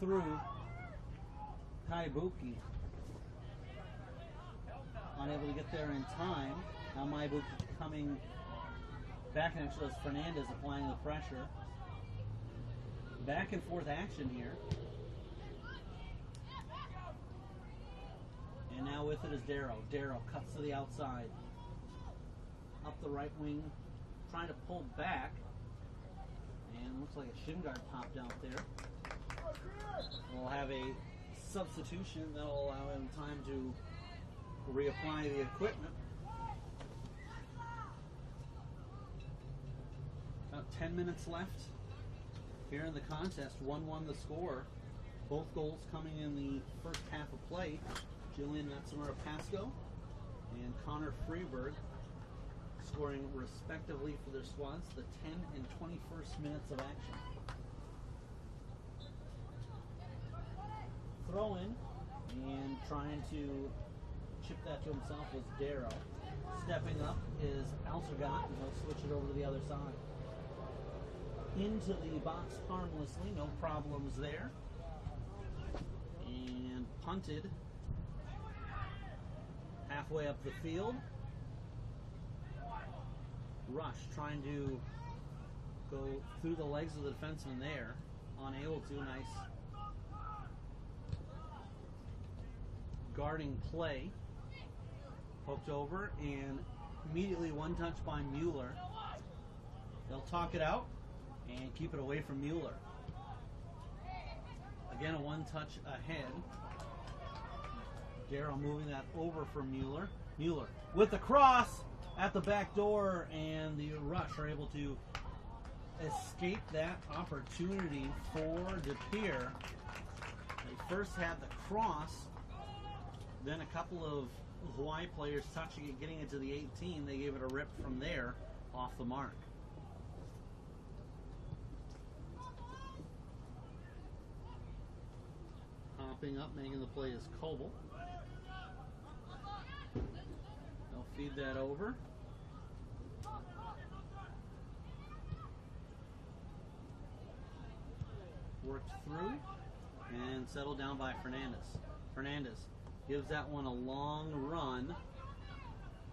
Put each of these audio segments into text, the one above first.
through. Kaibuki unable to get there in time. Now Maibuki coming back in actually as Fernandez applying the pressure. Back and forth action here. And now with it is Darrow. Darrow cuts to the outside. Up the right wing, trying to pull back. And looks like a shin guard popped out there. We'll have a substitution that'll allow him time to reapply the equipment. About 10 minutes left here in the contest. 1-1 the score. Both goals coming in the first half of play. Julian Matsumura Pasco and Connor Freeberg scoring respectively for their squads the 10 and 21st minutes of action. Throw in and trying to chip that to himself was Darrow. Stepping up is Alsergat, and he'll switch it over to the other side. Into the box harmlessly, no problems there. And punted halfway up the field. Rush trying to go through the legs of the defenseman there. Unable to. Nice guarding play. Poked over and immediately one touch by Mueller. They'll talk it out and keep it away from Mueller. Again, a one touch ahead. Darrow moving that over for Mueller. Mueller with the cross at the back door, and the Rush are able to escape that opportunity for DePere. They first had the cross, then a couple of Hawaii players touching it, getting it to the 18. They gave it a rip from there off the mark. Hopping up, making the play is Coble. They'll feed that over. Worked through and settled down by Fernandez. Fernandez gives that one a long run,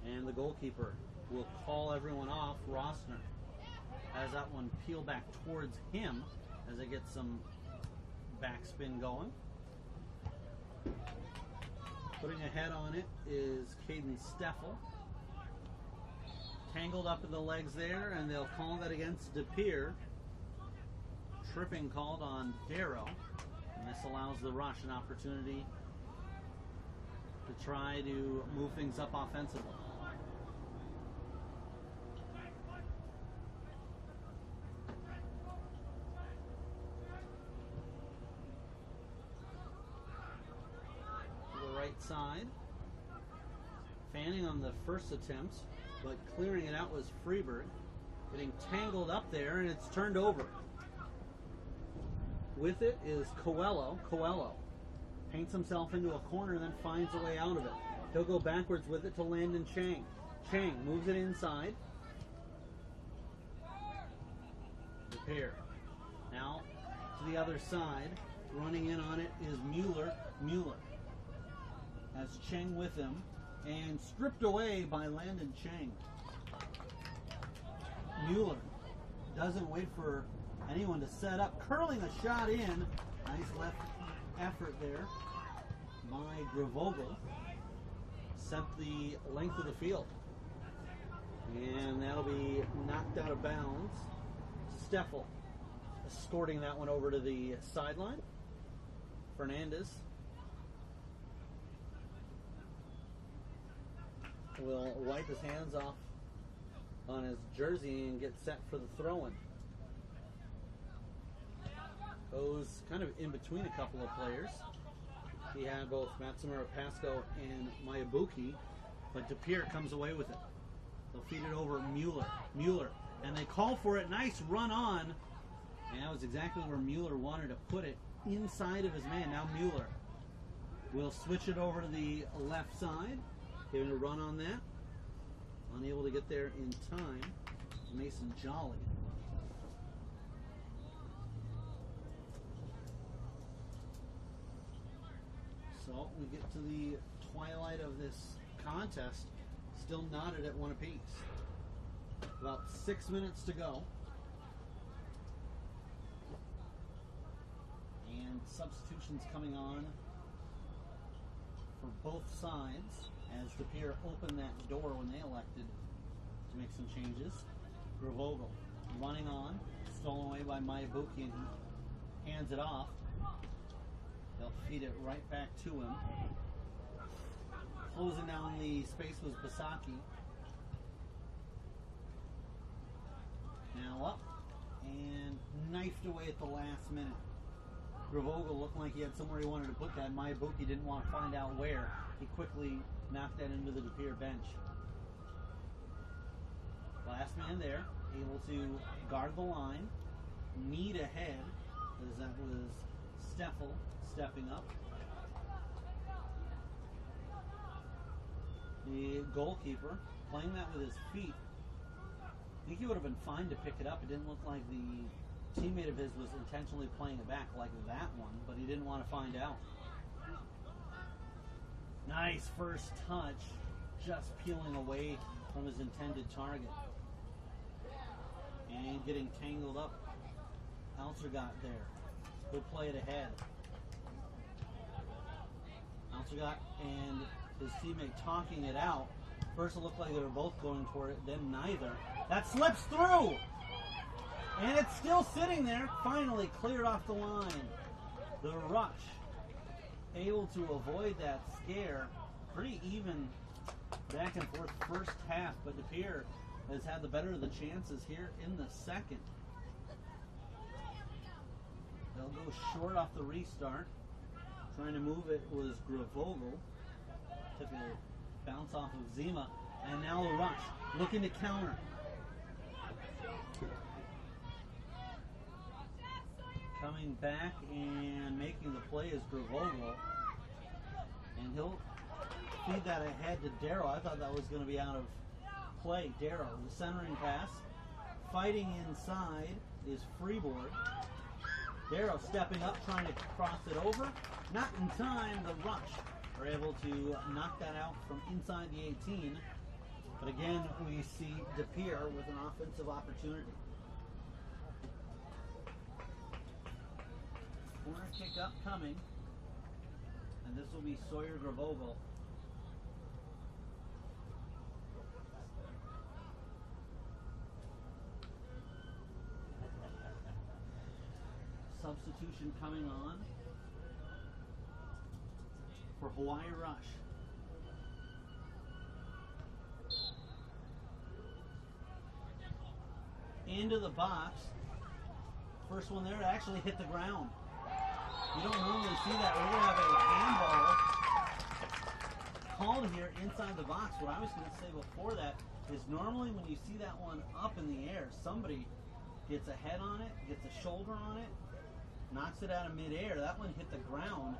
and the goalkeeper will call everyone off. Rossner has that one peel back towards him as they get some backspin going. Putting a head on it is Caden Steffel. Tangled up in the legs there, and they'll call that against DePere. Tripping called on Darrow, and this allows the Rush an opportunity to try to move things up offensively. To the right side. Fanning on the first attempt, but clearing it out was Freeberg. Getting tangled up there, and it's turned over. With it is Coelho. Coelho paints himself into a corner and then finds a way out of it. He'll go backwards with it to Landon Chang. Chang moves it inside. DePere. Now to the other side. Running in on it is Mueller. Mueller has Chang with him and stripped away by Landon Chang. Mueller doesn't wait for anyone to set up, curling a shot in. Nice left effort there by Gravogel. Sent the length of the field. And that'll be knocked out of bounds. Steffel escorting that one over to the sideline. Fernandez will wipe his hands off on his jersey and get set for the throw-in. Goes kind of in between a couple of players. He had both Matsumura Pasco and Mayabuki, but DePere comes away with it. They'll feed it over Mueller. Mueller. And they call for it. Nice run on. And that was exactly where Mueller wanted to put it, inside of his man. Now Mueller will switch it over to the left side. Giving a run on that. Unable to get there in time. Mason Jolly. So we get to the twilight of this contest, still knotted at 1 apiece. About 6 minutes to go. And substitutions coming on for both sides as De Pere opened that door when they elected to make some changes. Gravogel running on, stolen away by Mayabuki, and he hands it off. They'll feed it right back to him. Closing down the space was Basaki. Now up and knifed away at the last minute. Gravogel looked like he had somewhere he wanted to put that. Mayabuki didn't want to find out where. He quickly knocked that into the De Pere bench. Last man there, able to guard the line, need ahead, as that was Steffel stepping up. The goalkeeper playing that with his feet. I think he would have been fine to pick it up. It didn't look like the teammate of his was intentionally playing it back like that one, but he didn't want to find out. Nice first touch, just peeling away from his intended target. And getting tangled up. Alzer got there. Good play it ahead. Alzer got and his teammate talking it out. First it looked like they were both going for it, then neither. That slips through! And it's still sitting there. Finally cleared off the line. The Rush able to avoid that scare. Pretty even back and forth first half, but De Pere has had the better of the chances here in the second. They'll go short off the restart. Trying to move it was Gravogel. Took a bounce off of Zima. And now the Rush looking to counter. Coming back and making the play is Gravogel. And he'll feed that ahead to Darrow. I thought that was going to be out of play. Darrow, the centering pass. Fighting inside is Freeboard. Darrow stepping up, trying to cross it over. Not in time. The Rush are able to knock that out from inside the 18. But again, we see De Pere with an offensive opportunity. Corner kick up coming. And this will be Sawyer Gravogel. Substitution coming on for Hawaii Rush. Into the box. First one there to actually hit the ground. You don't normally see that. We're going to have a handball called here inside the box. What I was going to say before that is normally when you see that one up in the air, somebody gets a head on it, gets a shoulder on it, knocks it out of midair. That one hit the ground.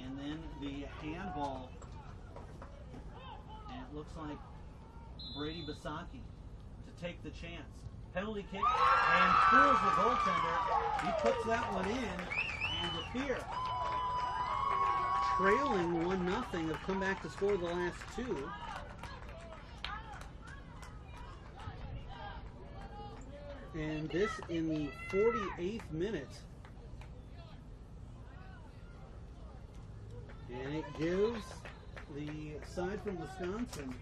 And then the handball. And it looks like Brady Basaki to take the chance. Penalty kick and fools the goaltender. He puts that one in. And De Pere, trailing 1-0, have come back to score the last two. And this in the 48th minute. And it gives the side from Wisconsin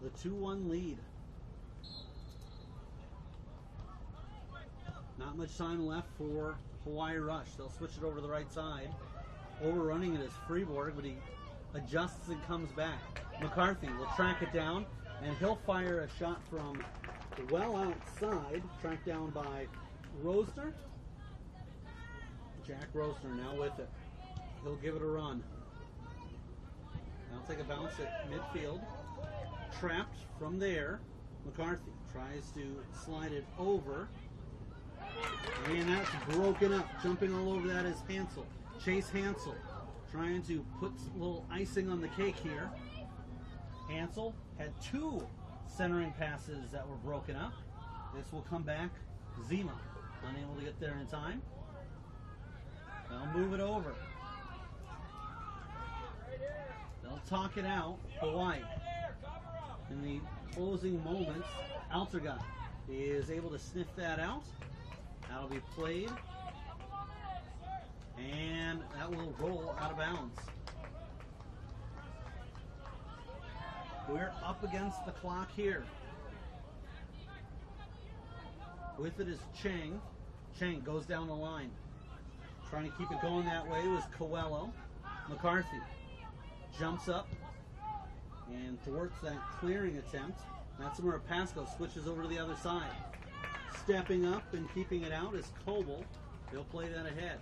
the 2-1 lead. Not much time left for Hawaii Rush. They'll switch it over to the right side. Overrunning it is Freeboard, but he adjusts and comes back. McCarthy will track it down, and he'll fire a shot from well outside, tracked down by Rosner. Jack Rosner now with it. He'll give it a run. Now take a bounce at midfield. Trapped from there. McCarthy tries to slide it over. And that's broken up. Jumping all over that is Hansel. Chase Hansel trying to put a little icing on the cake here. Hansel had two centering passes that were broken up. This will come back. Zima unable to get there in time. They'll move it over. They'll talk it out. Hawaii. In the closing moments, Altergut is able to sniff that out. That'll be played. And that will roll out of bounds. We're up against the clock here. With it is Chang. Chang goes down the line. Trying to keep it going that way was Coelho. McCarthy jumps up and thwarts that clearing attempt. That's where Pasco switches over to the other side. Stepping up and keeping it out is Coble. He'll play that ahead.